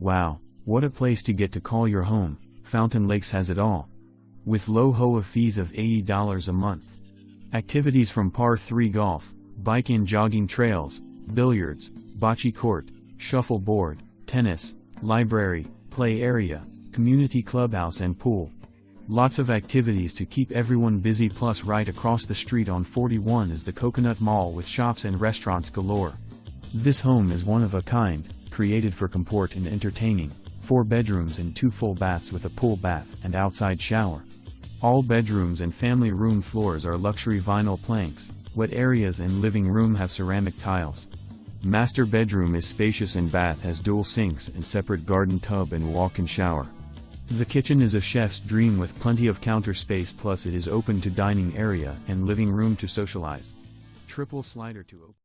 Wow, what a place to get to call your home. Fountain Lakes has it all. With low HOA fees of $80 a month. Activities from par 3 golf, bike and jogging trails, billiards, bocce court, shuffleboard, tennis, library, play area, community clubhouse and pool. Lots of activities to keep everyone busy, plus right across the street on 41 is the Coconut Mall with shops and restaurants galore. This home is one of a kind, created for comport and entertaining, 4 bedrooms and 2 full baths with a pool bath and outside shower. All bedrooms and family room floors are luxury vinyl planks, wet areas and living room have ceramic tiles. Master bedroom is spacious and bath has dual sinks and separate garden tub and walk-in shower. The kitchen is a chef's dream with plenty of counter space, plus it is open to dining area and living room to socialize. Triple slider to open.